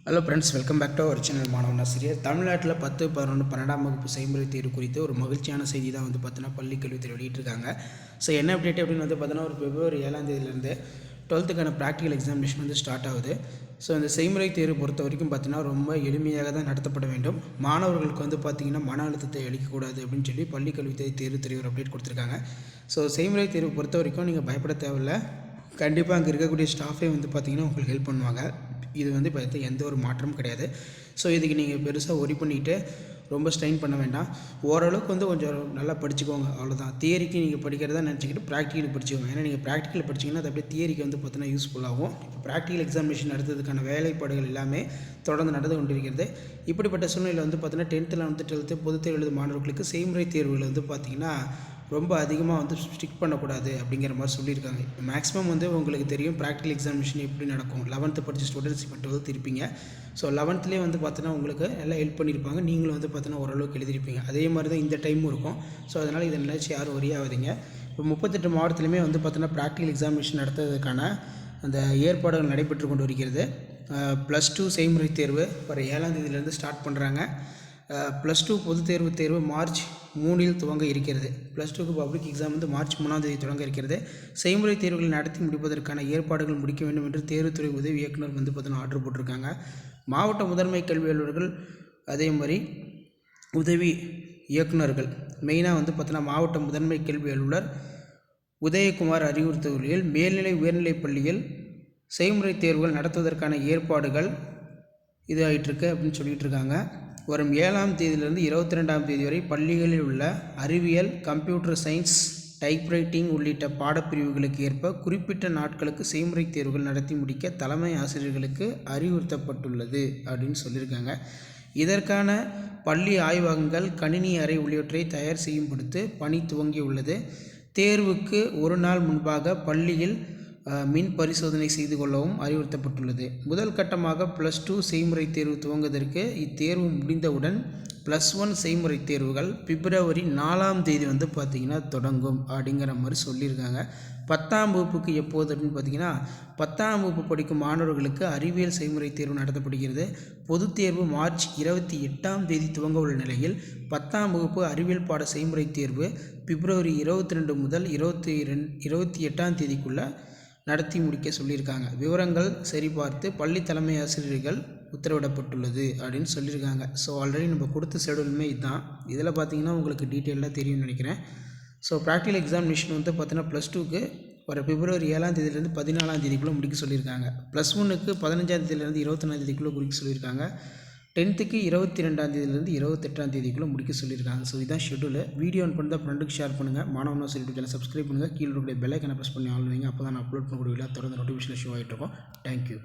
Hello friends, welcome back to our channel மாணவன் ஆசிரியர். தமிழ்நாட்டில் 10, 11, 12ஆம் வகுப்பு செய்முறை தேர்வு குறித்து ஒரு மகிழ்ச்சியான செய்தி தான் பார்த்தீங்கன்னா பள்ளிக்கல்வித்துறை வெளியிட்டிருக்காங்க. ஸோ என்ன அப்டேட் அப்படின்னு பார்த்தீங்கன்னா ஒரு February 7ஆம் தேதியிலேருந்து 12க்கான ப்ராக்டிக்கல் எக்ஸாமினேஷன் ஸ்டார்ட் ஆகுது. ஸோ இந்த செய்முறை தேர்வு பொறுத்த வரைக்கும் பார்த்தீங்கன்னா ரொம்ப எளிமையாக தான் நடத்தப்பட வேண்டும். மாணவர்களுக்கு பார்த்தீங்கன்னா மன அழுத்தத்தை அளிக்கக்கூடாது அப்படின்னு சொல்லி பள்ளிக்கல்வித்துறை தேர்வுத்துறை ஒரு அப்டேட் கொடுத்துருக்காங்க. ஸோ செய்முறை தேர்வு பொறுத்த வரைக்கும் நீங்கள் பயப்பட தேவையில்லை. கண்டிப்பாக அங்கே இருக்கக்கூடிய ஸ்டாஃபே பார்த்தீங்கன்னா உங்களுக்கு ஹெல்ப் பண்ணுவாங்க. இது பார்த்தா எந்த ஒரு மாற்றமும் கிடையாது. ஸோ இதுக்கு நீங்கள் பெருசாக ஒரி பண்ணிவிட்டு ரொம்ப ஸ்ட்ரெயின் பண்ண வேண்டாம். ஓரளவுக்கு கொஞ்சம் நல்லா படிச்சுக்கோங்க, அவ்வளோதான். தியரிக்கு நீங்கள் படிக்கிறதா நினச்சிக்கிட்டு ப்ராக்டிக்கல் படிச்சுக்கோங்க. ஏன்னா நீங்கள் ப்ராக்டிக்கல் படிச்சிங்கன்னா அது அப்படியே தியரிக்கு பார்த்தீங்கன்னா யூஸ்ஃபுல்லாகும். இப்போ ப்ராக்டிக்கல் எக்ஸாமினேஷன் நடத்துறதுக்கான வேலைப்பாடுகள் எல்லாமே தொடர்ந்து நடந்து கொண்டிருக்கிறது. இப்படிப்பட்ட சூழ்நிலையில் பார்த்தீங்கன்னா 10th, 11th, 12th பொதுத் தேர்வு எழுதும் மாணவர்களுக்கு செய்முறை தேர்வுகள் பார்த்தீங்கன்னா ரொம்ப அதிகமாக ஸ்ட்ரிக் பண்ணக்கூடாது அப்படிங்கிற மாதிரி சொல்லியிருக்காங்க. மேக்ஸிமம் உங்களுக்கு தெரியும் ப்ராக்டிக்கல் எக்ஸாமினேஷன் எப்படி நடக்கும். 11th படித்த ஸ்டூடெண்ட்ஸ் இப்போ 12th இருப்பீங்க. ஸோ 11th பார்த்தீங்கன்னா உங்களுக்கு எல்லாம் ஹெல்ப் பண்ணியிருப்பாங்க. நீங்களும் பார்த்தீங்கன்னா ஓரளவுக்கு எழுதியிருப்பீங்க. அதே மாதிரி தான் இந்த டைமும் இருக்கும். ஸோ அதனால் இதை நினச்சி யாரும் ஒரே ஆகாதீங்க. இப்போ 38 மாவட்டத்துலையுமே பார்த்தீங்கன்னா ப்ராக்டிக்கல் எக்ஸாமினேஷன் நடத்துறதுக்கான அந்த ஏற்பாடுகள் நடைபெற்று கொண்டு வருகிறது. +2 செய்முறை தேர்வு வர 7ஆம் தேதியிலேருந்து ஸ்டார்ட் பண்ணுறாங்க. +2 பொதுத் தேர்வு மார்ச் 3இல் துவங்க இருக்கிறது. +2க்கு பப்ளிக் எக்ஸாம் மார்ச் 3ஆம் தேதி தொடங்க இருக்கிறது. செய்முறை தேர்வுகளை நடத்தி முடிப்பதற்கான ஏற்பாடுகள் முடிக்க வேண்டும் என்று தேர்வுத்துறை உதவி இயக்குனர் பார்த்தீங்கன்னா ஆர்டர் போட்டிருக்காங்க. மாவட்ட முதன்மை கல்வி அலுவலர்கள் அதே மாதிரி உதவி இயக்குநர்கள் மெயினாக பார்த்தீங்கன்னா மாவட்ட முதன்மை கல்வி அலுவலர் உதயகுமார் அறிவுறுத்தலில் மேல்நிலை உயர்நிலைப் பள்ளியில் செய்முறை தேர்வுகள் நடத்துவதற்கான ஏற்பாடுகள் இது ஆகிட்டுருக்கு அப்படின்னு சொல்லிகிட்டு இருக்காங்க. வரும் 7ஆம் தேதியிலிருந்து 22ஆம் தேதி வரை பள்ளிகளில் உள்ள அறிவியல், கம்ப்யூட்டர் சயின்ஸ், டைப்ரைட்டிங் உள்ளிட்ட பாடப்பிரிவுகளுக்கு ஏற்ப குறிப்பிட்ட நாட்களுக்கு செய்முறை தேர்வுகள் நடத்தி முடிக்க தலைமை ஆசிரியர்களுக்கு அறிவுறுத்தப்பட்டுள்ளது அப்படின்னு சொல்லியிருக்காங்க. இதற்கான பள்ளி ஆய்வகங்கள், கணினி அறை உள்ளிட்டவற்றை தயார் செய்யும் பொறுத்து பணி துவங்கியுள்ளது. தேர்வுக்கு ஒரு நாள் முன்பாக பள்ளியில் மின் பரிசோதனை செய்து கொள்ளவும் அறிவுறுத்தப்பட்டுள்ளது. முதல் கட்டமாக +2 செய்முறை தேர்வு துவங்குவதற்கு இத்தேர்வு முடிந்தவுடன் +1 செய்முறை தேர்வுகள் February 4ஆம் தேதி பார்த்திங்கன்னா தொடங்கும் அப்படிங்கிற மாதிரி சொல்லியிருக்காங்க. 10ஆம் வகுப்புக்கு எப்போது அப்படின்னு பார்த்திங்கன்னா 10ஆம் வகுப்பு படிக்கும் மாணவர்களுக்கு அறிவியல் செய்முறை தேர்வு நடத்தப்படுகிறது. பொதுத் தேர்வு மார்ச் 28ஆம் தேதி துவங்க உள்ள நிலையில் 10ஆம் வகுப்பு அறிவியல் பாட செய்முறை தேர்வு February 22 முதல் 28ஆம் தேதிக்குள்ளே நடத்தி முடிக்க சொல்லியிருக்காங்க. விவரங்கள் சரிபார்த்து பள்ளி தலைமை ஆசிரியர்கள் உத்தரவிடப்பட்டுள்ளது அப்படின்னு சொல்லியிருக்காங்க. ஸோ ஆல்ரெடி நம்ம கொடுத்த ஷெடியூலுமே இதுதான். இதில் பார்த்தீங்கன்னா உங்களுக்கு டீட்டெயிலாக தெரியும்னு நினைக்கிறேன். ஸோ ப்ராக்டிக்கல் எக்ஸாமினேஷன் பார்த்தீங்கன்னா +2க்கு வர February 7ஆம் தேதியிலேருந்து 14ஆம் தேதிக்குள்ளே முடிக்க சொல்லியிருக்காங்க. +1க்கு 15ஆம் தேதியிலேருந்து 21ஆம் தேதிக்குள்ளே முடிக்க சொல்லியிருக்காங்க. 10க்கு 22ஆம் தேதியிலேருந்து 28ஆம் தேதிக்குள்ளே முடிக்க சொல்லியிருக்காங்க. ஸோ இதுதான் ஷெடியூல். வீடியோ ஆன் பண்ணி தான் ஃப்ரெண்டுக்கு ஷேர் பண்ணுங்கள். மாணவன் ஆசிரியர் சேனல் சப்ஸ்கிரைப் பண்ணுங்கள். கீழே இருக்கிற பெல் ஐக்கானை ப்ரெஸ் பண்ணி ஆன் வைங்க. அப்போ தான் நான் அப்லோட் பண்ணக்கூடிய தொடர்ந்து நோட்டிஃபிகேஷன் ஷோ ஆகிட்டு இருக்கும். தேங்க்யூ.